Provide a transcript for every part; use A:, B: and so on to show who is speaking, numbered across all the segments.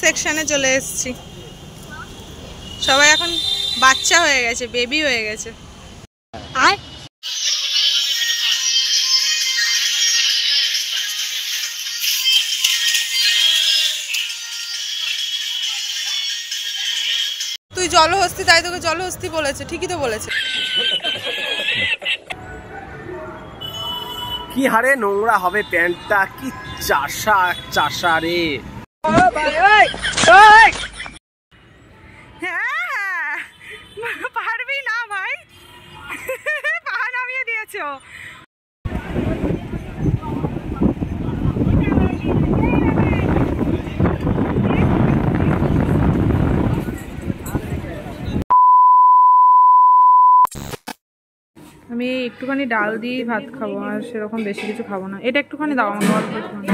A: সেকশনে চলে এসেছি। সবাই এখন বাচ্চা হয়ে গেছে, বেবি হয়ে গেছে। আর তুই জলহস্তি, তাই তোকে জলহস্তি বলেছে, ঠিকই তো বলেছে।
B: কি হারে নোংরা হবে প্যান্টটা, কি চাষা চাষা রে।
A: হ্যাঁ পারবি না ভাই, পা নামিয়ে দিয়েছো। আমি একটুখানি ডাল দিয়ে ভাত খাবো, আর সেরকম বেশি কিছু খাবো না। এটা একটুখানি দাও আমাকে, অল্প একটুখানি।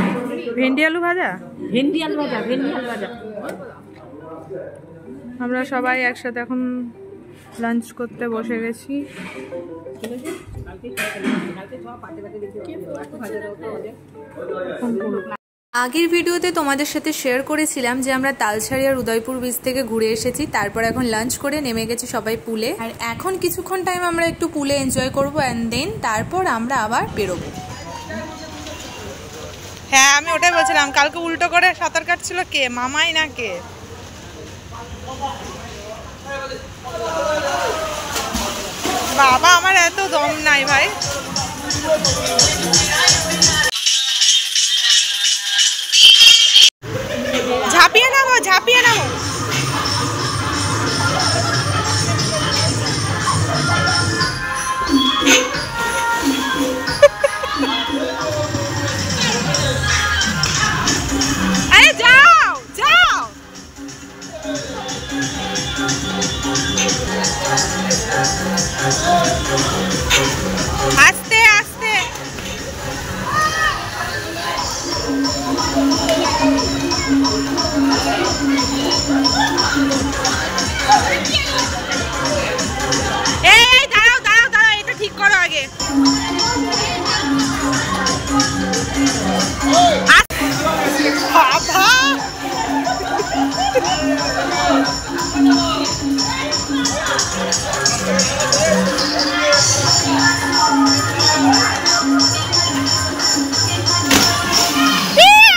A: ভেন্ডি আলু ভাজা, ভেন্ডি আলু ভাজা, ভেন্ডি আলু ভাজা। আমরা সবাই একসাথে এখন লাঞ্চ করতে বসে গেছি।
C: আগের ভিডিওতে তোমাদের সাথে শেয়ার করেছিলাম যে আমরা তালছাড়ি আর উদয়পুর বিচ থেকে ঘুরে এসেছি, তারপর এখন লাঞ্চ করে নেমে গেছি সবাই পুলে। আর এখন কিছুক্ষণ টাইম আমরা একটু পুলে এনজয় করবো, অ্যান্ড দেন তারপর আমরা আবার বেরোবো।
A: হ্যাঁ আমি ওটাই বলছিলাম, কালকে উল্টো করে সাঁতার কাটছিল কে, মামাই না কে? বাবা আমার এত দম নাই ভাই। ঝাঁপিয়ে নামো, ঝাঁপিয়ে নামো। আরে যাও যাও। আস্তে আস্তে। এই দাঁড়াও দাঁড়াও দাঁড়াও, এটা ঠিক করো আগে। বাবা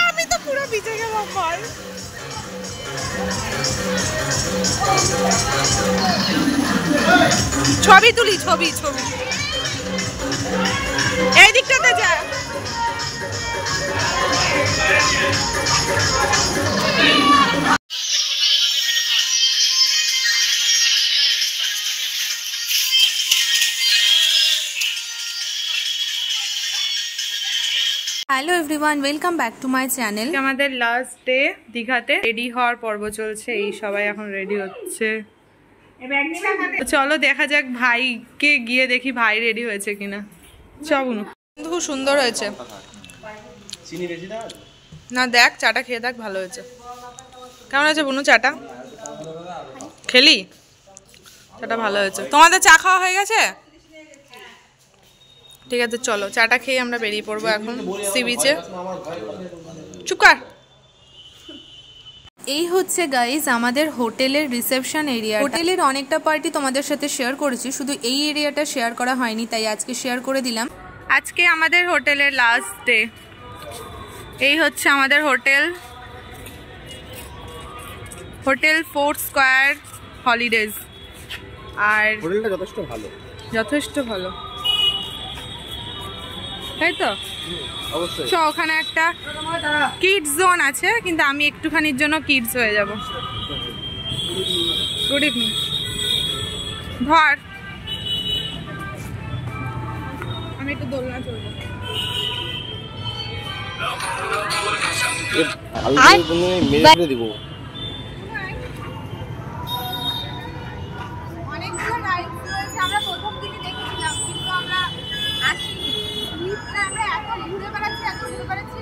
A: আমি তো পুরো ভিজে গেলাম ভাই। ছবি তুলি, ছবি ছবি। এই দিকটাতে যা।
C: Hello everyone, welcome back to my channel.
A: আমাদের লাস্ট ডে দীঘাতে, রেডি হওয়ার পর্ব চলছে। এই সবাই এখন রেডি হচ্ছে। চলো দেখা যাক, ভাইকে গিয়ে দেখি ভাই রেডি হয়েছে কিনা। চলো, খুব সুন্দর হয়েছে না, দেখ চাটা খেয়ে দেখ, ভালো হয়েছে। কেমন হয়েছে বুনু চাটা? খেলি? চাটা ভালো হয়েছে। তোমাদের চা খাওয়া হয়ে গেছে? ঠিক আছে চলো, চাটা খেয়ে আমরা বেরিয়ে পড়বো এখন সি বিচে। চুপ কর।
C: এই হচ্ছে গাইজ আমাদের হোটেলের রিসেপশন এরিয়া। হোটেলের অনেকটা পার্টি তোমাদের সাথে শেয়ার করেছি, শুধু এই এরিয়াটা শেয়ার করা হয়নি, তাই আজকে শেয়ার করে দিলাম।
A: আজকে আমাদের হোটেলের লাস্ট ডে। এই হচ্ছে আমাদের hotel, hotel Fort Square Holidays. আর
B: হোটেলটা যথেষ্ট ভালো,
A: যথেষ্ট ভালো, তাই তো?
B: অবশ্যই।
A: তো ওখানে একটা কিডস জোন আছে, কিন্তু আমি একটুখানির জন্য কিডস হয়ে যাব। Good evening. ধর আমি একটু দোলনা চলবো।
B: দিব
C: অনেকগুলো রাইডস রয়েছে, আমরা প্রথম দিকে দেখেছিলাম, কিন্তু আমরা আসিনি। আমরা এত ঘুরে বেড়াচ্ছি, এত ঘুরে বেড়াচ্ছি,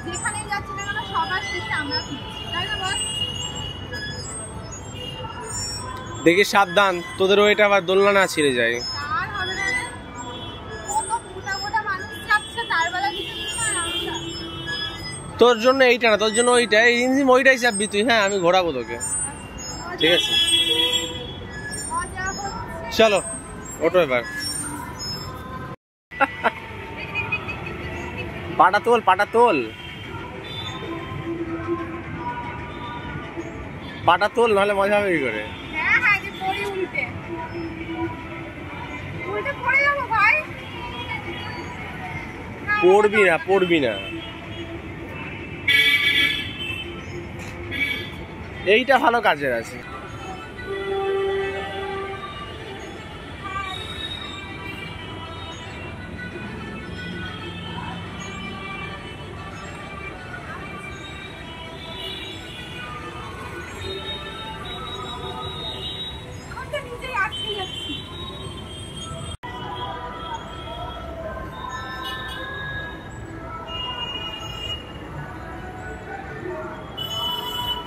C: যেখানেই যাচ্ছি না কেন সবার শেষে আমরা ফিরছি, তাই না বস?
B: দেখি সাবধান, তোদেরও এটা আবার দোলনা না ছিঁড়ে যায়।
C: আর হবে না রে, কত মোটা মোটা মানুষ যাচ্ছে, তার বেলা কিছু না আমরা।
B: তো তোর জন্য এইটা না, তোর জন্য ওইটা, এই ইঞ্জিন ওইটাই চাপবি তুই। হ্যাঁ আমি ঘোরাবো তোকে, ঠিক আছে? চলো ওটো এবার। পাটা তোল, পাটা তোল, পাটা তোল, নাহলে মজা হবে কি করে? পড়বি না, পড়বি না, এইটা ভালো কাজের আছে।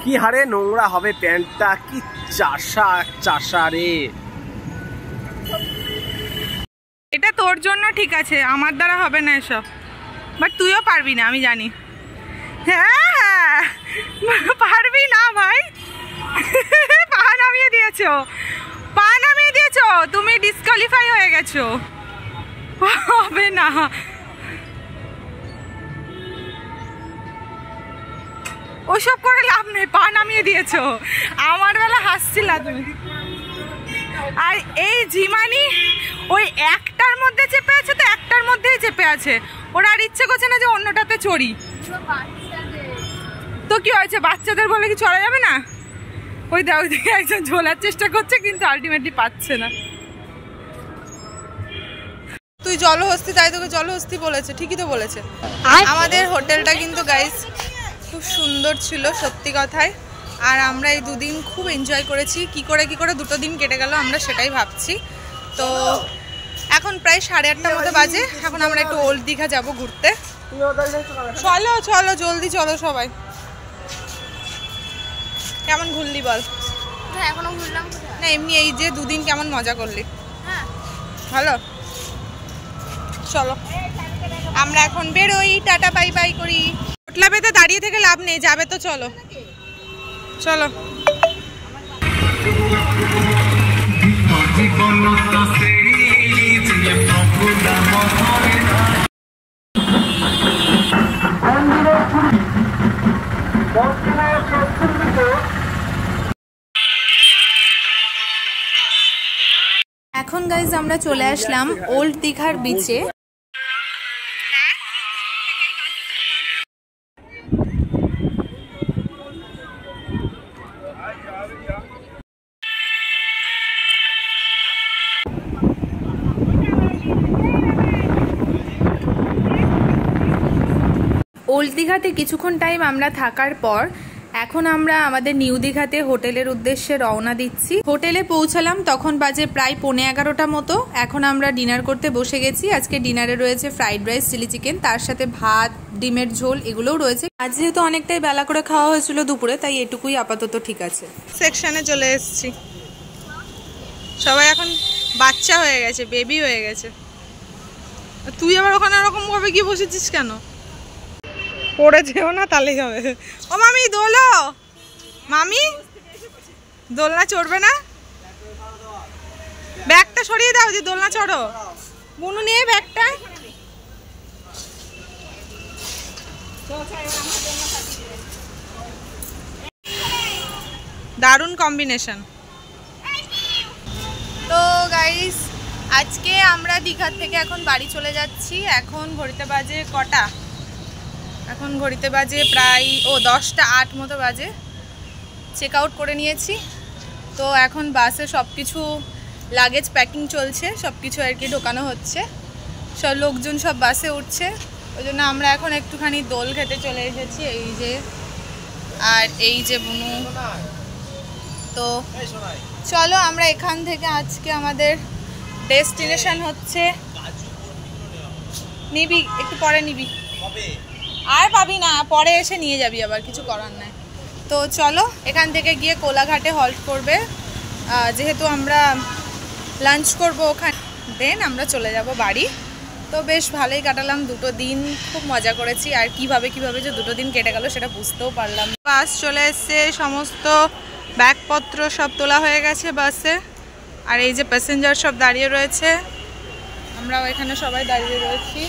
B: কি হারে নোংরা হবে প্যান্টটা, কি চাষা চাষা রে।
A: এটা তোর জন্য ঠিক আছে, আমার দ্বারা হবে না এসব। বাট তুইও পারবি না আমি জানি। হ্যাঁ পারবি না ভাই। পা নামিয়ে দিয়েছো, পা নামিয়ে দিয়েছো, তুমি ডিসকোয়ালিফাই হয়ে গেছো। হবে না। ওসব করে লাভ নেই, পা নামিয়ে দিয়েছো। আমার বেলা হাসছিলা তুমি। আর এই ঝিমানি ওই একটার মধ্যে চেপে আছে, তো একটার মধ্যেই চেপে আছে। ওরা আর ইচ্ছে করছে না যে অন্যটাতে চড়ি। তো কি হয়েছে, বাচ্চাদের বলে কি চড়া যাবে না? ওই দিকে একজন ঝোলার চেষ্টা করছে কিন্তু আলটিমেটলি পাচ্ছে না। তুই জলহস্তি, তাই তোকে জলহস্তি বলেছে, ঠিকই তো বলেছে। আমাদের হোটেলটা কিন্তু গাইস খুব সুন্দর ছিল সত্যি কথায়। আর আমরা এই দুদিন খুব এনজয় করেছি। কি করে দুটো দিন কেটে গেল আমরা সেটাই ভাবছি। তো এখন প্রায় 8:30টার মতো বাজে। এখন আমরা একটু ওল্ড দীঘা যাব ঘুরতে। চলো চলো জলদি চলো সবাই। কেমন ঘুরলি বল?
C: এখনো ঘুরলাম
A: না, এমনি এই যে দুদিন কেমন মজা করলি?
C: হ্যাঁ
A: ভালো। চলো আমরা এখন বেরোই, টাটা বাই বাই করি। হোটেলে পেতে দাঁড়িয়ে থেকে লাভ নেই, যাবে তো চলো চলো।
C: এখন গাইজ আমরা চলে আসলাম ওল্ড দীঘার বিচে। ওল্ড দীঘাতে কিছুক্ষণ টাইম আমরা থাকার পর এখন আমরা আমাদের নিউ দীঘাতে হোটেলের উদ্দেশ্যে রওনা দিচ্ছি। হোটেলে পৌঁছালাম তখন বাজে প্রায় 11:15টা মতো। এখন আমরা ডিনার করতে বসে গেছি। আজকে ডিনারে রয়েছে ফ্রাইড রাইস, চিলি চিকেন, তার সাথে ভাত, ডিমের ঝোল, এগুলোও রয়েছে। আজ যেহেতু অনেকটাই বেলা করে খাওয়া হয়েছিল দুপুরে, তাই এটুকুই আপাতত ঠিক আছে।
A: সেকশনে চলে এসেছি। সবাই এখন বাচ্চা হয়ে গেছে, বেবি হয়ে গেছে। তুই আবার ওখানে ওরকম ভাবে গিয়ে বসেছিস কেন? পড়ে যেও না, তাহলেই হবে। ও মামি দোলো, মামি দোলনা চড়বে না? ব্যাগটা সরিয়ে দাও যে দোলনা চড়ো। বুনু নিয়ে ব্যাগটা। দারুণ কম্বিনেশন। তো গাইস আজকে আমরা দীঘার থেকে এখন বাড়ি চলে যাচ্ছি। এখন ঘড়িতে বাজে কটা? এখন ঘড়িতে বাজে প্রায় 10টা 8 মতো বাজে। চেক আউট করে নিয়েছি। তো এখন বাসে সব কিছু লাগেজ প্যাকিং চলছে, সব কিছু আর কি ঢোকানো হচ্ছে। সব লোকজন সব বাসে উঠছে, ওই জন্য আমরা এখন একটুখানি দোল খেতে চলে এসেছি। এই যে আর এই যে বুনু। তো চলো আমরা এখান থেকে আজকে আমাদের ডেস্টিনেশন হচ্ছে, নিবি একটু পরে নিবি, আর পাবি না, পরে এসে নিয়ে যাবি, আবার কিছু করার নাই। তো চলো এখান থেকে গিয়ে কোলাঘাটে হল্ট করবে, যেহেতু আমরা লাঞ্চ করব ওখানে, দেন আমরা চলে যাব বাড়ি। তো বেশ ভালোই কাটালাম দুটো দিন, খুব মজা করেছি। আর কিভাবে যে দুটো দিন কেটে গেল সেটা বুঝতেও পারলাম। বাস চলে এসছে, সমস্ত ব্যাগপত্র সব তোলা হয়ে গেছে বাসে। আর এই যে প্যাসেঞ্জার সব দাঁড়িয়ে রয়েছে, আমরাও এখানে সবাই দাঁড়িয়ে রয়েছি।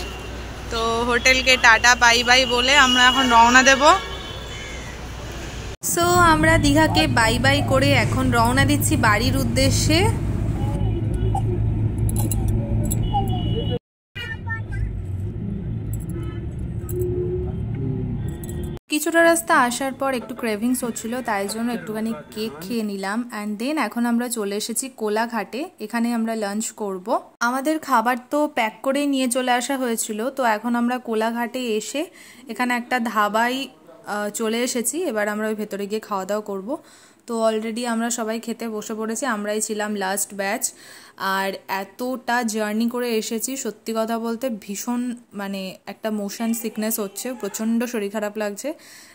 A: তো হোটেলকে টাটা বাই বাই বলে আমরা এখন রওনা দেব।
C: সো আমরা দীঘাকে বাই বাই করে এখন রওনা দিচ্ছি বাড়ির উদ্দেশ্যে। কিছুটা রাস্তা আসার পর একটু ক্রেভিংস হচ্ছিল, তাই জন্য একটুখানি কেক খেয়ে নিলাম। অ্যান্ড দেন এখন আমরা চলে এসেছি কোলাঘাটে, এখানে আমরা লাঞ্চ করব। আমাদের খাবার তো প্যাক করেই নিয়ে চলে আসা হয়েছিল, তো এখন আমরা কোলাঘাটে এসে এখানে একটা ধাবায় চলে এসেছি। এবার আমরা ওই ভেতরে গিয়ে খাওয়া দাওয়া করবো। তো অলরেডি আমরা সবাই খেতে বসে পড়েছি, আমরাই ছিলাম লাস্ট ব্যাচ। আর এতটা জার্নি করে এসেছি, সত্যি কথা বলতে ভীষণ মানে একটা মোশন সিকনেস হচ্ছে, প্রচণ্ড শরীর খারাপ লাগছে,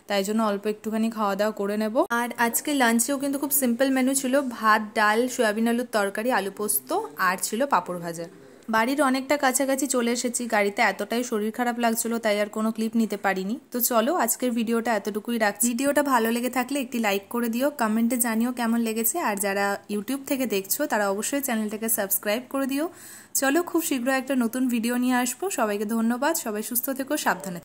C: তাই জন্য অল্প একটুখানি খাওয়া দাওয়া করে নেব। আর আজকে লাঞ্চেও কিন্তু খুব সিম্পল মেনু ছিল, ভাত, ডাল, সয়াবিন আলুর তরকারি, আলু পোস্ত, আর ছিল পাঁপড় ভাজা। বাড়ির অনেকটা কাছাকাছি চলে এসেছি, গাড়িতে এতটাই শরীর খারাপ লাগছিল তাই আর কোনো ক্লিপ নিতে পারিনি। তো চলো আজকের ভিডিওটা এতটুকুই রাখছি। ভিডিওটা ভালো লেগে থাকলে একটি লাইক করে দিও, কমেন্টে জানিও কেমন লেগেছে। আর যারা ইউটিউব থেকে দেখছো তারা অবশ্যই চ্যানেলটাকে সাবস্ক্রাইব করে দিও। চলো খুব শীঘ্রই একটা নতুন ভিডিও নিয়ে আসবো। সবাইকে ধন্যবাদ, সবাই সুস্থ থেকো, সাবধানে।